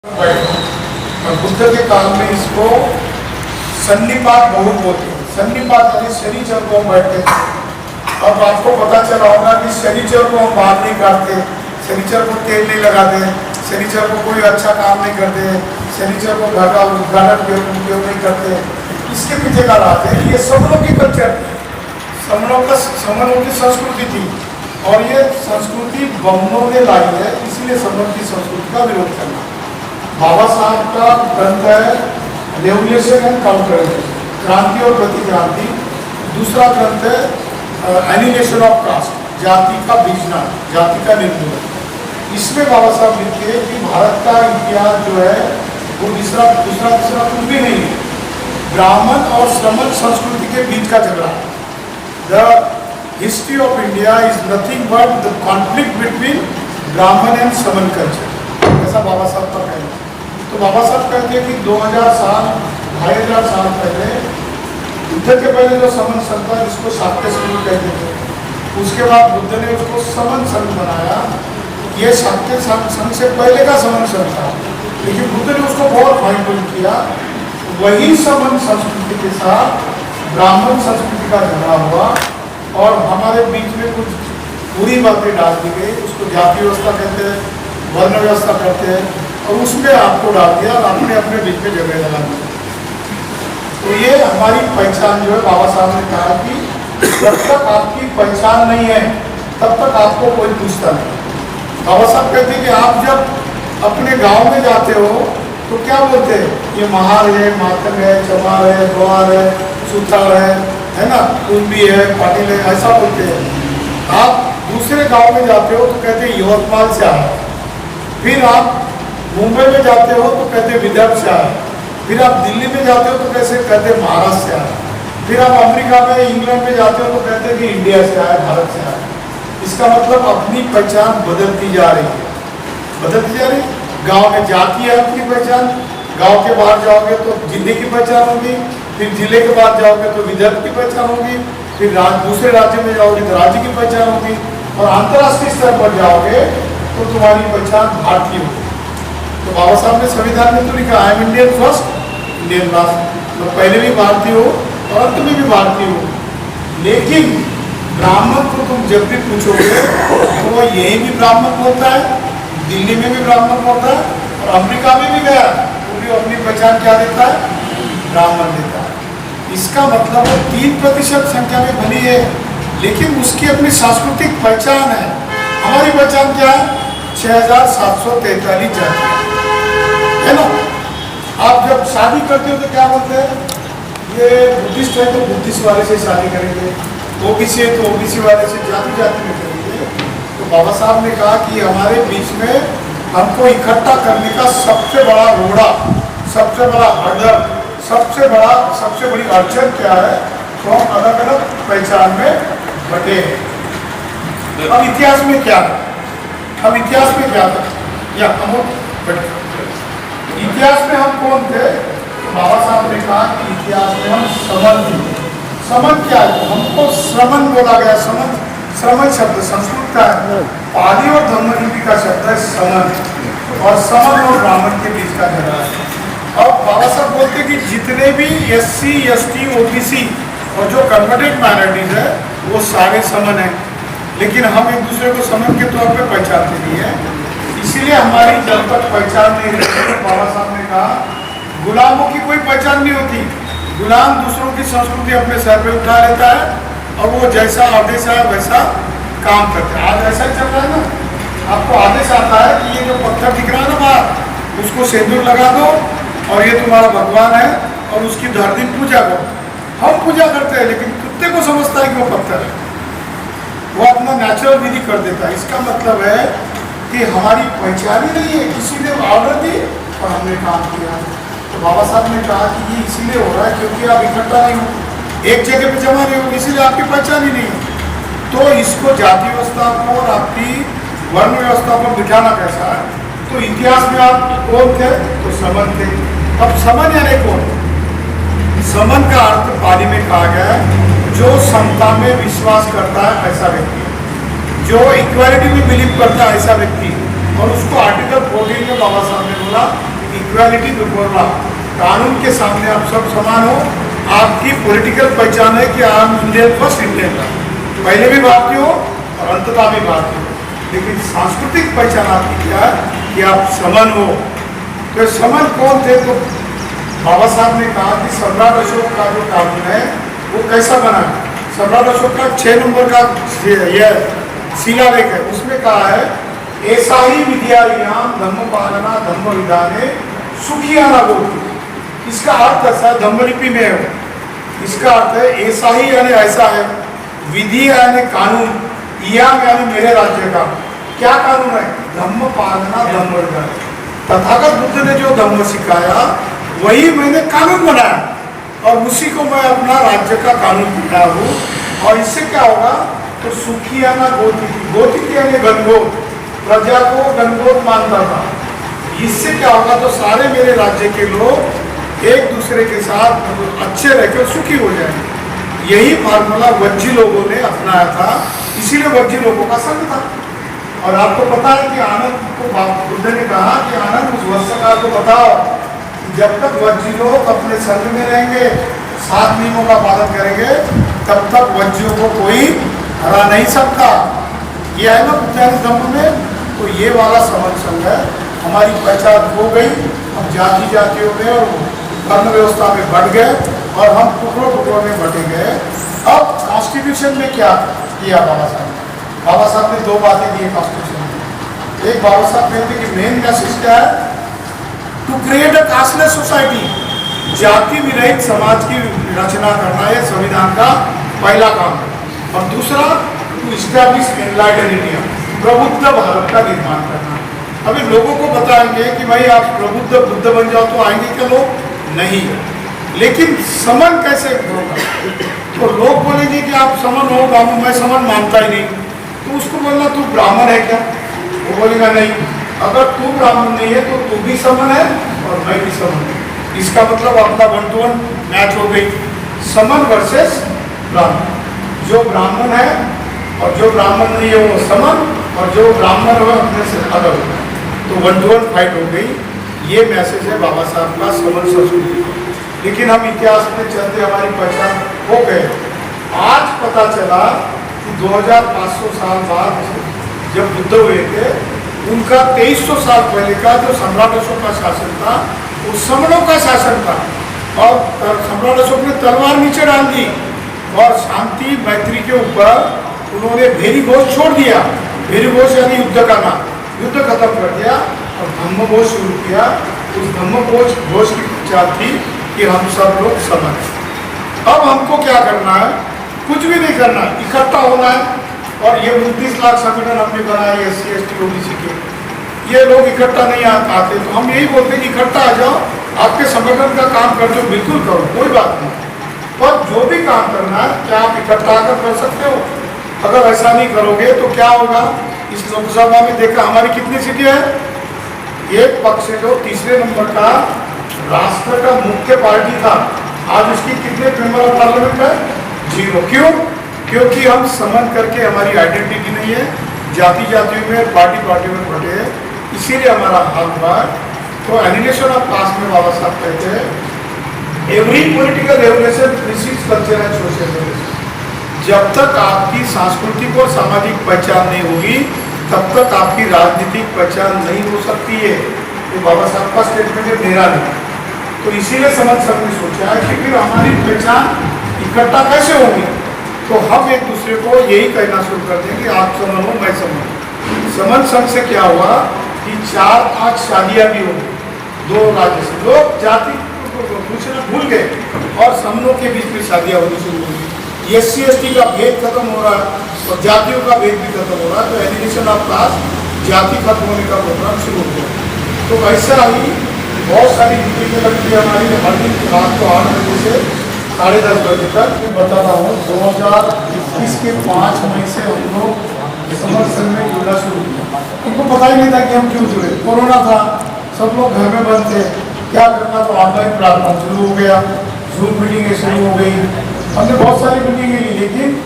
और बुद्ध के काल में इसको सन्निपात बहुत बोलते हैं। सन्निपात यानी शनिचर को हम बैठते थे। अब आपको पता चला होगा कि शनिचर को हम बाहर नहीं काटते, शनिचर को तेल नहीं लगाते, शनिचर को कोई अच्छा काम नहीं करते, शनिचर को घर का उद्घाटन उपयोग नहीं करते। इसके पीछे का राज है, ये सब लोग की कल्चर थी, सब लोग की संस्कृति थी और ये संस्कृति बमनों ने लाई है, इसीलिए सब लोग की संस्कृति का विरोध करना। बाबा साहब का ग्रंथ है रेवोल्यूशन एंड काउंटर, क्रांति और प्रतिक्रांति। दूसरा ग्रंथ है एनिलेशन ऑफ कास्ट, जाति का बीजना, जाति का निर्मूलन। इसमें बाबा साहब लिखते हैं कि भारत का इतिहास जो है वो दूसरा कुछ भी नहीं है, ब्राह्मण और श्रमण संस्कृति के बीच का झगड़ा। The history of India is nothing but the conflict between ब्राह्मण एंड श्रमण कल्चर, ऐसा बाबा साहब का कहना है। तो बाबा साहब कहते हैं कि 2000 साल 2500 साल पहले, बुद्ध के पहले जो समन संघ था जिसको शाक्य संघ कहते थे, उसके बाद बुद्ध ने उसको समन संघ बनाया। ये शाक्य संघ से पहले का समन संघ था, लेकिन बुद्ध ने उसको बहुत फाइन ट्यून किया। वही समन संस्कृति के साथ ब्राह्मण संस्कृति का झगड़ा हुआ और हमारे बीच में कुछ बुरी बातें डाल दी गई। उसको जाति व्यवस्था कहते हैं, वर्ण व्यवस्था करते हैं, और उसमें आपको डाल दिया और अपने अपने बीच में जगह लगा दी। तो ये हमारी पहचान जो है, बाबा साहब ने कहा कि जब तक आपकी पहचान नहीं है तब तक आपको कोई पूछता नहीं। बाबा साहब कहते हैं कि आप जब अपने गांव में जाते हो तो क्या बोलते हैं, ये महार है, मातंग है, चमार है, ग्वार है, सुथार है ना, कुंभी है, पाटिल है, ऐसा बोलते हैं। आप दूसरे गांव में जाते हो तो कहते हैं यवतमाल से आए, फिर आप मुंबई में जाते हो तो कहते हैं विदर्भ से आए, फिर आप दिल्ली में जाते हो तो कैसे कहते हैं महाराष्ट्र से आए, फिर आप अमेरिका में इंग्लैंड में जाते हो तो कहते हैं कि इंडिया से आए, भारत से आए। इसका मतलब अपनी पहचान बदलती जा रही है, बदलती जा रही है। गांव में जाति है अपनी पहचान, गांव के बाहर जाओगे तो जिले की पहचान होगी, फिर जिले के बाद जाओगे तो विदर्भ की पहचान होगी, फिर दूसरे राज्य में जाओगे तो राज्य की पहचान होगी, और अंतर्राष्ट्रीय स्तर पर जाओगे तो तुम्हारी पहचान भारतीय होगी। तो बाबा साहब ने संविधान में तो लिखा, I am Indian first, Indian last, मैं पहले भी भारतीय हो और अंत में भी भारतीय हो। लेकिन ब्राह्मण को तुम जब भी पूछोगे तो वो यही भी ब्राह्मण बोलता है, दिल्ली में भी ब्राह्मण बोलता है, और अमेरिका में भी गया वो भी अपनी पहचान क्या देता है, ब्राह्मण देता है। इसका मतलब वो 3% संख्या में भली है, लेकिन उसकी अपनी सांस्कृतिक पहचान है। हमारी पहचान क्या है, 6743 जाति है ना। आप जब शादी करते हो तो क्या बोलते हैं, ये बुद्धिस्ट है तो बुद्धिस्ट वाले से शादी करेंगे, ओबीसी है तो ओबीसी वाले से, जाति जाति में करेंगे। तो बाबा साहब ने कहा कि हमारे बीच में हमको इकट्ठा करने का सबसे बड़ा रोड़ा, सबसे बड़ा हर्डल, सबसे बड़ी अड़चन क्या है, तो हम अलग अलग पहचान में बटे हैं। अब इतिहास में क्या है, हम इतिहास में क्या था, या हम इतिहास में हम कौन थे। तो बाबा साहब ने कहा कि इतिहास में हम समन थे। समन क्या है, हमको श्रमण बोला गया। श्रमण शब्द संस्कृत का है, पाली और धम्मलिपि का शब्द है समन, और समन और ब्राह्मण के बीच का झगड़ा है। अब बाबा साहब बोलते कि जितने भी SC ST OBC और जो कन्वर्टेड माइनॉरिटीज है वो सारे समन है, लेकिन हम एक दूसरे को समन के तौर पे पहचानते नहीं है। इसीलिए हमारी जब तक पहचान नहीं रहती, बाबा साहब ने कहा गुलामों की कोई पहचान नहीं होती। गुलाम दूसरों की संस्कृति अपने सर पे उठा लेता है और वो जैसा आदेश है वैसा काम करते हैं। आज ऐसा ही चल रहा है ना, आपको आदेश आता है कि ये जो पत्थर दिख रहा है ना बाहर, उसको सिंदूर लगा दो और ये तुम्हारा भगवान है और उसकी हर दिन पूजा करो। हम पूजा करते हैं, लेकिन कुत्ते को समझता है कि वो पत्थर है, वो अपना नेचुरल विधि कर देता है। इसका मतलब है कि हमारी पहचान ही नहीं है, किसी ने ऑर्डर दी और हमने काम किया। तो बाबा साहब ने कहा कि ये इसीलिए हो रहा है क्योंकि आप इकट्ठा नहीं हो, एक जगह पे जमा नहीं हो, इसीलिए आपकी पहचान ही नहीं है। तो इसको जाति व्यवस्था को और आपकी वर्ण व्यवस्था को बिठाना कैसा है। तो इतिहास में आप कौन थे, तो समन थे। अब समन यानी कौन, समन का अर्थ पाली में कहा गया है जो समता में विश्वास करता है ऐसा व्यक्ति, जो इक्वालिटी में बिलीव करता है ऐसा व्यक्ति, और उसको आर्टिकल 14 में बाबा साहब ने बोला इक्वालिटी बिफोर लॉ, कानून के सामने आप सब समान हो। आपकी पॉलिटिकल पहचान है कि आप इंडियन फर्स्ट इंडियन का पहले भी भारतीय हो और अंततः भी भारतीय हो, लेकिन सांस्कृतिक पहचान आपकी क्या है कि आप समन हो। तो समन कौन थे? तो बाबा साहब ने कहा कि सम्राट अशोक का जो कानून है वो कैसा बना है। सम्राट अशोक का 6 नंबर का यह शिलालेख है, उसमें कहा है ऐसा ही विद्यायाम धम्म पालना धम्म विधाने सुखियाना बोलती। इसका अर्थ ऐसा धम्मलिपि में है, इसका अर्थ है ऐसा ही यानी ऐसा है, विधि यानी कानून, याम यानी मेरे राज्य का क्या कानून है? धम्म पालना धम्म विधान। तथागत बुद्ध ने जो धम्म सिखाया वही मैंने कानून बनाया और उसी को मैं अपना राज्य का कानून बनाया हूँ। और इससे क्या होगा? तो सुखियाना गोतिथि, गोतिथि यानी गणगोत, प्रजा को गणगोत मानता था। इससे क्या होगा? तो सारे मेरे राज्य के लोग एक दूसरे के साथ अच्छे रहकर सुखी हो जाएंगे। यही फार्मूला वज्जी लोगों ने अपनाया था, इसीलिए वज्जी लोगों का संघ था। और आपको पता है कि आनंद को बुद्ध ने कहा कि आनंद उस वत्सकार को बताओ कि जब तक वज्जी लोग अपने संघ में रहेंगे, 7 नियमों का पालन करेंगे, तब तक वज्जियों को कोई हरा नहीं सकता। ये है ना बुद्धानी धम्म में। तो ये वाला समन संघ है, हमारी पहचान हो गई। हम जाति जातियों में और वर्ण व्यवस्था में बढ़ गए और हम टुकड़ों टुकड़ों में बटे गए। अब कॉन्स्टिट्यूशन में क्या किया बाबा साहब? बाबा साहब ने 2 बातें की कॉन्स्टिट्यूशन में। एक, बाबा साहब कहते हैं कि मेन मैसेज क्या है? To create a casteless society, जाति विरहित समाज की रचना करना है संविधान का पहला काम है। और दूसरा, टू इस्टेब्लिश एनलाइटेंड इंडिया, प्रबुद्ध भारत का निर्माण करना। अभी लोगों को बताएंगे कि भाई आप प्रबुद्ध बुद्ध बन जाओ तो आएंगे क्या लोग? नहीं। लेकिन समन कैसे होगा? तो लोग बोलेंगे कि आप समन हो, मैं समन मानता ही नहीं। तो उसको बोलना तू ब्राह्मण है क्या? वो बोलेगा नहीं। अगर तू ब्राह्मण नहीं है तो तू भी समन है और मैं भी समन हूँ। इसका मतलब अपना 1 to 1 मैच हो गई, समन वर्सेस ब्राह्मण। जो ब्राह्मण है और जो ब्राह्मण नहीं है वो समन, और जो ब्राह्मण हो अपने से अलग होगा। तो 1 to 1 फाइट हो गई। ये मैसेज है बाबा साहब का समन संस्कृति। लेकिन हम इतिहास में चलते हमारी पहचान हो गए। आज पता चला कि 2500 साल बाद जब बुद्ध हुए थे, उनका 2300 साल पहले का जो सम्राट अशोक का शासन था वो समनों का शासन था। और सम्राट अशोक ने तलवार नीचे डाल दी और शांति मैत्री के ऊपर उन्होंने भेरी घोष छोड़ दिया। भेरी घोष यानी युद्ध करना, युद्ध खत्म कर दिया और धम्म घोष शुरू किया। उस धम्म घोष की पहचान थी कि हम सब लोग समान हैं। अब हमको क्या करना है? कुछ भी नहीं करना, इकट्ठा होना है। और ये 29 लाख संगठन हमने बनाए SC ST OBC के, ये लोग इकट्ठा नहीं आते। तो हम यही बोलते हैं कि इकट्ठा आ जाओ, आपके संगठन का काम करते हो बिल्कुल करो, कोई बात नहीं। पर जो भी काम करना है क्या आप इकट्ठा आकर कर सकते हो? अगर ऐसा नहीं करोगे तो क्या होगा? इस लोकसभा में देखा हमारी कितनी सीटें हैं? एक पक्ष जो 3रे नंबर का राष्ट्र का मुख्य पार्टी था, आज उसकी कितने मेंबर ऑफ पार्लियामेंट है? 0। क्यों? क्योंकि हम समन करके हमारी आइडेंटिटी नहीं है, जाति जातियों में पार्टी में बटे हैं, इसीलिए हमारा हाल हुआ। तो एलिनेशन ऑफ कास्ट में बाबा साहब कहते हैं every political revolution precedes culture and social revolution. जब तक आपकी सांस्कृतिक और सामाजिक पहचान नहीं होगी तब तक आपकी राजनीतिक पहचान नहीं हो सकती है। तो बाबा साहब का स्टेटमेंट है, मेरा नहीं। तो इसीलिए समझ संघ ने सोचा है कि फिर हमारी पहचान इकट्ठा कैसे होगी? तो हम एक दूसरे को यही कहना शुरू कर दें कि आप समन हो, मैं समन हूँ। समन संघ से क्या हुआ कि 4-5 शादियाँ भी हो गई 2 राज्य से। लोग जाति पूछना भूल गए और समनों के बीच में शादियाँ होनी शुरू हो गई। SC ST का भेद खत्म हो रहा है और जातियों का भेद भी खत्म हो रहा है। तो एलिमिनेशन ऑफ कास्ट, जाति खत्म होने का प्रोग्राम शुरू हो गया। तो ऐसा ही बहुत सारी मीटिंगें लगती है हमारी हर दिन रात को 8 बजे से 10:30 बजे तक। मैं बता रहा हूँ 2021 के 5 मई से हम लोग समर संघ में जुड़ना शुरू किया। उनको पता ही नहीं था कि हम क्यों जुड़े। कोरोना था, सब लोग घर में बंद थे, क्या करना? तो ऑनलाइन प्लेटफॉर्म शुरू हो गया, जूम मीटिंगें शुरू हो गई। हमने बहुत सारी मीटिंगें ली, लेकिन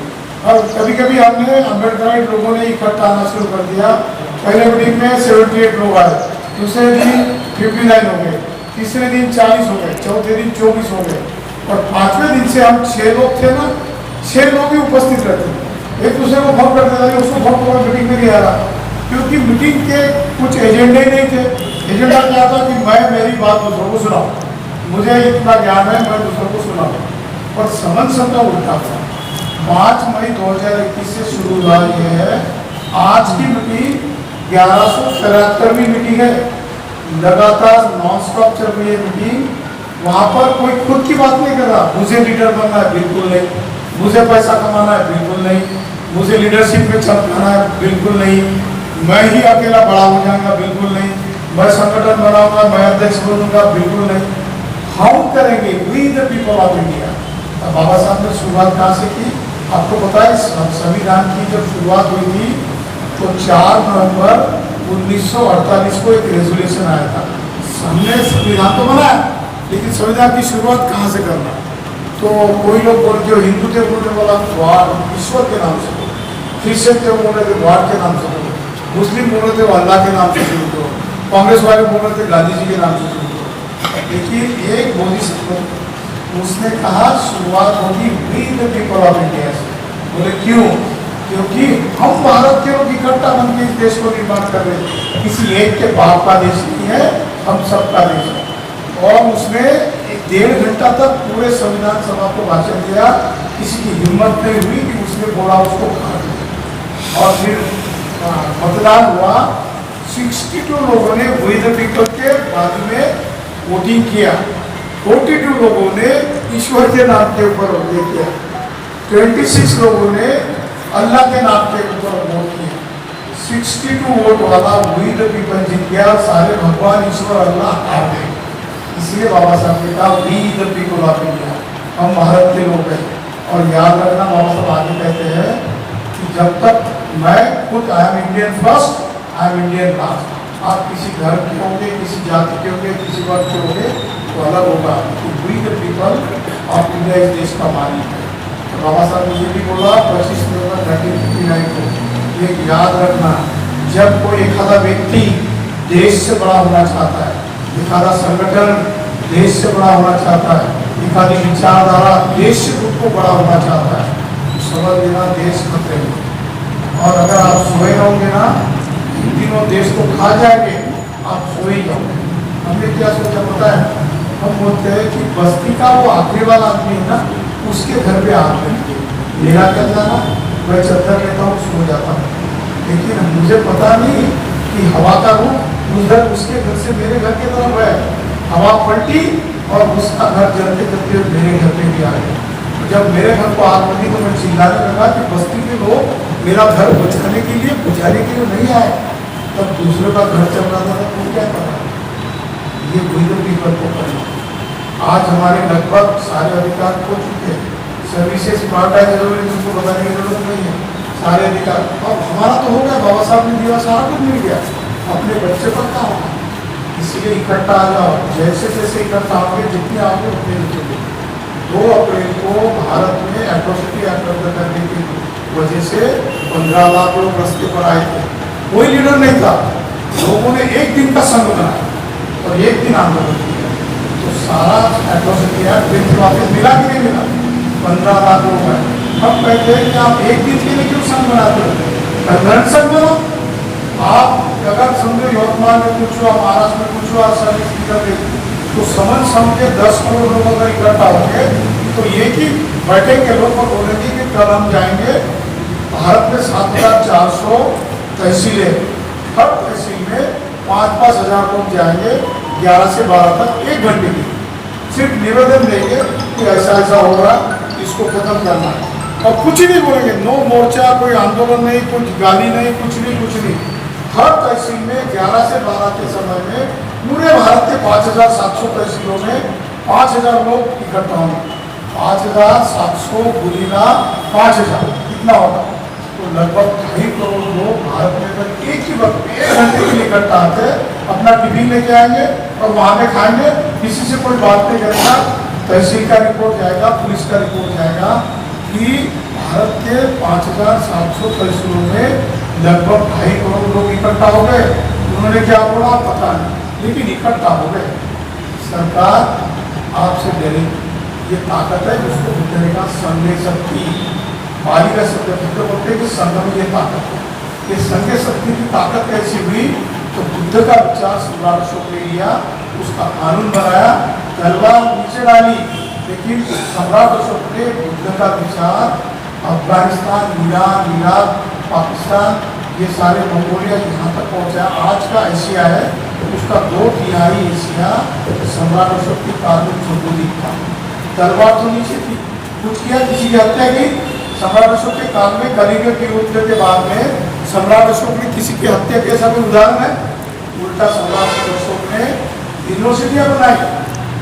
कभी कभी हमने अम्बेडकराइट लोगों ने इकट्ठा आना शुरू कर दिया पहले मीटिंग में 78 लोग आए, दूसरे दिन 59 हो गए, तीसरे दिन 40 हो गए, चौथे दिन 24 हो गए, और पांचवें दिन से हम 6 लोग थे ना, 6 लोग ही उपस्थित रहते। एक दूसरे को फोन करते थे, उसको फोन करो मीटिंग में नहीं आ रहा, क्योंकि मीटिंग के कुछ एजेंडे नहीं थे। एजेंडा क्या था कि मैं मेरी बात दूसरों को सुनाऊं, मुझे इतना ज्ञान है, मैं दूसरों को सुनाऊं, और समझ सबका उल्टा था। 5 मई 2021 से शुरू हुआ ये है, आज की मीटिंग 1173वीं मीटिंग है, लगातार नॉन स्टॉप चल रही है मीटिंग। वहाँ पर कोई खुद की बात नहीं कर रहा, मुझे लीडर बनना है, बिल्कुल नहीं, मुझे पैसा कमाना है, बिल्कुल नहीं, मुझे लीडरशिप में चमकाना है, बिल्कुल नहीं, मैं ही अकेला बड़ा हो जाऊंगा, बिल्कुल नहीं, मैं संगठन बनाऊंगा, मैं अध्यक्ष बनूंगा, बिल्कुल नहीं। हम करेंगे, we the people of India. Baba Saheb ने शुरुआत कहाँ से की? आपको पता है, संविधान की जब शुरुआत हुई थी तो 4 नवंबर 1948 को एक रेजोल्यूशन आया था। हमने संविधान तो बनाया, लेकिन संविधान की शुरुआत कहाँ से करना? तो कोई लोग बोल, जो हिंदू थे उन्होंने बोला गॉड, ईश्वर के नाम से बोलो, क्रिश्चियन थे उन्होंने थे गॉड के नाम से बोलो, मुस्लिम बोल रहे थे वो अल्लाह के नाम से शुरू करो, कांग्रेस वाले बोल रहे थे गांधी जी के नाम से शुरू करो। लेकिन एक मोदी साहब, उसने कहा शुरुआत होगी we the people of India से। बोले क्यों? क्योंकि हम भारत के लोग इकट्ठा बनकर इस देश को निर्माण कर रहे हैं। किसी एक के बाप का देश नहीं है, हम सबका देश है। और उसने 1.5 घंटा तक पूरे संविधान सभा को भाषण दिया, किसी की हिम्मत नहीं हुई कि उसने बोला उसको काट दिया। और फिर मतदान हुआ, 62 लोगों ने वी द पीपल के बाजू में वोटिंग किया, 42 लोगों ने ईश्वर के नाम के ऊपर वोट किया, 26 लोगों ने अल्लाह के नाम के ऊपर वोट किया। 62 वोट वाला वी द पीपल जीत गया, सारे भगवान ईश्वर अल्लाह हार गए। इसलिए बाबा साहब ने कहा we the people of India, हम भारत के लोग हैं। और याद रखना, बाबा साहब आगे कहते हैं कि जब तक मैं खुद I am Indian first, I am Indian last. आप किसी घर के होंगे, किसी जाति के होंगे, किसी वर्ग के होंगे तो अलग होगा, we the people of India इस देश का मालिक है। तो बाबा साहब ने ये भी बोला 25 नवंबर 1959 को, ये याद रखना, जब कोई एक आधा व्यक्ति देश से बड़ा होना चाहता है, एक आधा संगठन देश से बड़ा होना चाहता है, एक आधी विचारधारा देश से खुद को बड़ा होना चाहता है, तो समझ लेना देश खतरे में। और अगर आप सोए रहोगे ना, इन दिनों देश को खा जाएंगे, आप सोए ही जाओगे। हमने क्या सोचा पता है? हम बोलते हैं कि बस्ती का वो आखिरी वाला आदमी है ना, उसके घर पे आते हैं, मेरा क्या जाना, मैं चद्दर लेता हूँ, सो जाता हूँ। लेकिन मुझे पता नहीं कि हवा का रुख उधर उसके घर से मेरे घर की तरफ है, हवा पलटी और उसका घर जलते जलते मेरे घर पे भी आ गया। जब मेरे घर को आग लगी तो मैं चिल्लाने लगा कि बस्ती के लोग मेरा घर बुझाने के लिए नहीं आए। तब दूसरे का घर चल रहा था तो क्या करना? ये वी द पीपल को करना। आज हमारे लगभग सारे अधिकार खो चुके हैं, सर्विसेज प्राइवेटाइज जरूरी, तुमको बताने की जरूरत नहीं है, सारे अधिकार। और हमारा तो हो गया, बाबा साहब ने दिया, सारा कुछ मिल गया, अपने बच्चे पर क्या होगा? इसलिए इकट्ठा आ जाओ, जैसे जैसे इकट्ठा होंगे, जितने आओगे उतने निकलोगे। 2 अप्रैल को भारत में एट्रोसिटी एक्ट रद्द करने की वजह से 15 लाख लोग रास्ते पर आए थे, कोई लीडर नहीं था, लोगों ने एक दिन का संघ बनाया और एक दिन आंदोलन किया, तो सारा एट्रोसिटी एक्ट बिल वापस मिला कि नहीं मिला? 15 लाख लोग आए। हम कहते हैं कि आप एक दिन के लिए क्यों संघ बनाते हो? साधारण संघ बनो। आप अगर समझो यवतमाल में कुछ हुआ, महाराष्ट्र में कुछ हुआ, सर्विस निकल गई, तो समझ के 10 करोड़ लोग अगर इकट्ठा होंगे तो ये कि बैठेंगे लोग और बोलेंगे कि कल हम जाएंगे भारत में 7,400 तहसीलें, हर तहसील में 5-5 हज़ार लोग जाएंगे 11 से 12 तक, 1 घंटे की सिर्फ निवेदन देंगे कि ऐसा ऐसा हो रहा, इसको खत्म करना है। और कुछ नहीं बोलेंगे, नो मोर्चा, कोई आंदोलन नहीं, कुछ गाली नहीं, कुछ नहीं। हर तहसील में 11 से 12 के समय में पूरे भारत के 5,700 तहसीलों में 5,000 लोग इकट्ठा होंगे। 5,700 गुणिला 5,000 कितना होगा? तो लगभग 2.5 करोड़ लोग भारत में अगर एक ही वक्त 1 घंटे के लिए इकट्ठा आते हैं, अपना टिफिन लेके आएंगे और वहाँ पे खाएंगे, किसी से कोई बात नहीं करेगा, तहसील का रिपोर्ट जाएगा, पुलिस का रिपोर्ट जाएगा कि भारत के 5,700 तहसीलों में लगभग 2.5 करोड़ लोग इकट्ठा हो गए। उन्होंने क्या बोला पता नहीं, लेकिन इकट्ठा हो गए। सरकार आपसे डरे, ये ताकत है जिसको डरेगा संघ शक्ति। बाली का शब्द बुद्ध बोलते कि संघ में ये ताकत है। ये संघ शक्ति की ताकत कैसी हुई? तो बुद्ध का विचार सम्राट अशोक ने लिया, उसका कानून बनाया, तलवार नीचे डाली, लेकिन सम्राट अशोक ने बुद्ध का विचार अफगानिस्तान, ईरान, इराक, पाकिस्तान, ये सारे मंगोलिया यहाँ तक पहुँचा। आज का एशिया है, उसका 2/3 एशिया सम्राट अशोक की कानून संबोधित था। तलवार तो नीचे थी, कुछ किया, किसी की हत्या की। सम्राट अशोक के काल में कलिंग के युद्ध के बाद में सम्राट अशोक ने किसी की हत्या के ऐसा कोई उदाहरण है? उल्टा सम्राट अशोक ने यूनिवर्सिटियां बनाई,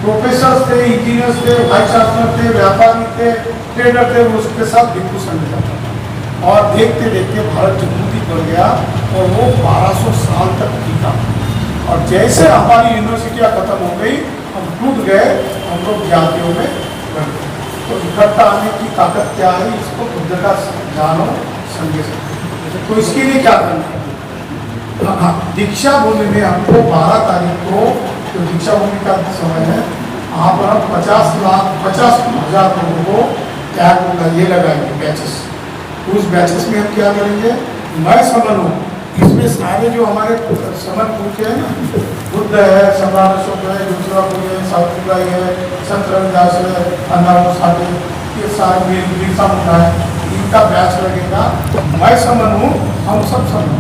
प्रोफेसर थे, इंजीनियर्स थे, वाइस चांसलर थे, व्यापारी थे, ट्रेडर थे, उसके साथ भिक्षु संघ था। और देखते देखते भारत जमहूरी बन गया और वो 1200 साल तक टिका। और जैसे हमारी यूनिवर्सिटियां खत्म हो गई, हम टूट गए, हम लोग जातियों में बन गए। तो इकट्ठा आने की ताकत क्या है, इसको बुद्ध का जानो, संघ शक्ति। तो इसके लिए क्या करना है? दीक्षा भूमि में हमको 12 तारीख को जो दीक्षा भूमि का समय है, वहाँ पर हम 50,000 लोगों को टैग ये लगाएंगे, बैचेस। उस बैचेस में हम क्या करेंगे? मैं समन हूँ, इसमें सारे जो हमारे समन पूछे हैं ना, बुद्ध है, सम्राट अशोक है, दूसरा है, सावित्रीबाई है, संत रविदास है, अन्ना साधु, ये सारे बिरसा मुंडा है, इनका बैच लगेगा। मैं समन हूँ, हम सब समन।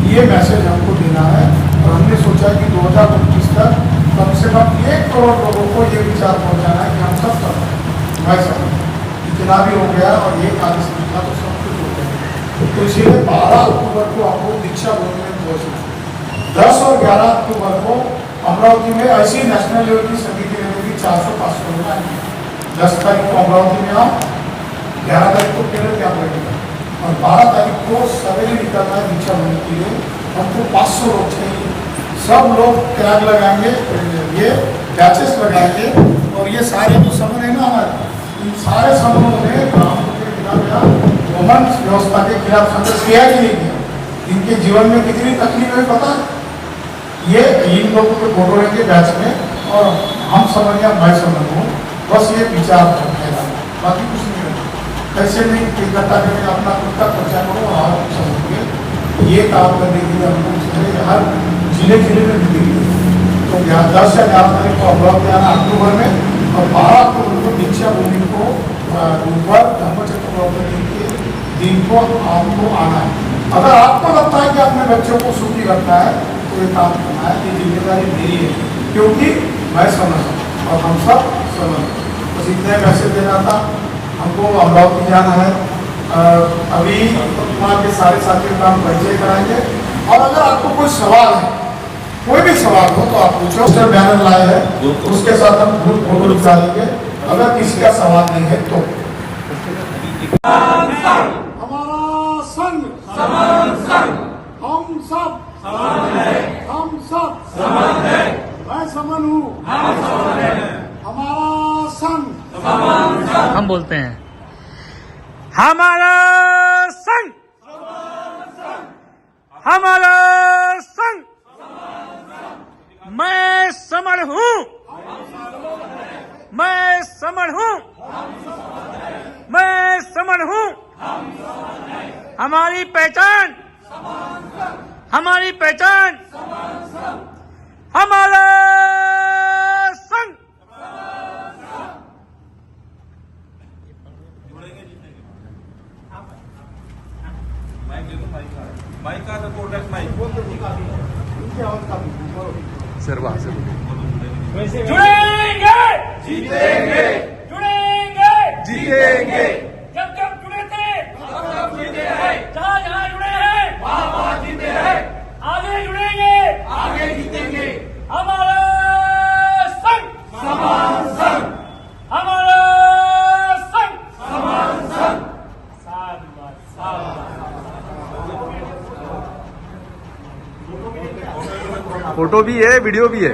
ये मैसेज हमको देना है और हमने सोचा कि 2029 तक कम से कम 1 करोड़ लोगों को ये विचार पहुँचाना है कि हम सब समन, मैं समन। इतना भी हो गया और ये कार्य संख्या तो सब कुछ हो गया। तो इसीलिए 12 अक्टूबर को आपको दीक्षा भूमि में पहुँचना। 10 और 11 अक्टूबर को अमरावती में ऐसी नेशनल लेवल की समिति रहेगी, 400-500 लोग आएंगे। 10 तारीख को अमरावती में आओ, 11 तारीख को केरल कैंप लगेगा और 12 तारीख को सवेरे निकलना है दीक्षा भूमि के लिए। हमको 500 लोग चाहिए, सब लोग टैग लगाएंगे, ये बैचेस लगाएंगे। और ये सारे जो समन है ना हमारे, इन सारे समूहों ने ग्राम के खिलाफ, वोमन व्यवस्था के खिलाफ संघर्ष किया कि नहीं किया? इनके जीवन में कितनी तकलीफ है पता है? ये इन लोगों के फोटो रहेंगे बैच में और हम समझ या मैं समझ हूँ, बस ये विचार है, बाकी कुछ नहीं है। कैसे नहीं इकट्ठा करके अपना खुद का खर्चा करो और आप समझोगे। ये काम करने के लिए हमको हर जिले में मिलेंगे। तो 10 या 11 तारीख को अमरावती आना अक्टूबर में, और 12 अक्टूबर को दीक्षा भूमि को ऊपर धर्मचक्र प्रवर्तन के दिन को आपको आना है। अगर आपको लगता है कि अपने बच्चों को सुखी रखना है तो ये काम करना है, ये जिम्मेदारी मेरी है, क्योंकि मैं समझ और हम सब समझ। बस इतने मैसेज देना था। हमको अमरावती जाना है, अभी वहाँ के सारे साथियों का हम परिचय कराएंगे। और अगर आपको कोई सवाल है, कोई भी सवाल हो तो आप पूछो। पोस्टर बैनर लाए हैं, उसके साथ हम ग्रुप फोटो निकालेंगे। अगर किसी का सवाल नहीं है तो हमारा संघ समान संघ, हम सब समान है, हम सब समान है, मैं समन हूँ, हम समान है, हमारा संघ समान संघ। हम बोलते हैं हमारा संघ, हमारा संघ, मैं समण हूँ, मैं समण हूँ, मैं समण हूँ, हमारी पहचान, हमारी पहचान, हमारा संघ। माइक का सपोर्ट है, माइक सर वहां से जुड़ेंगे जीतेंगे, जुड़ेंगे जीतेंगे, जब जब जुड़े थे तब जीते हैं, जहाँ जहाँ जुड़े हैं वहाँ जीते हैं, आगे जुड़ेंगे, आगे जीतेंगे। हमारा संघ समान संघ, हमारा संघ समान संघ। फोटो भी है, वीडियो भी है।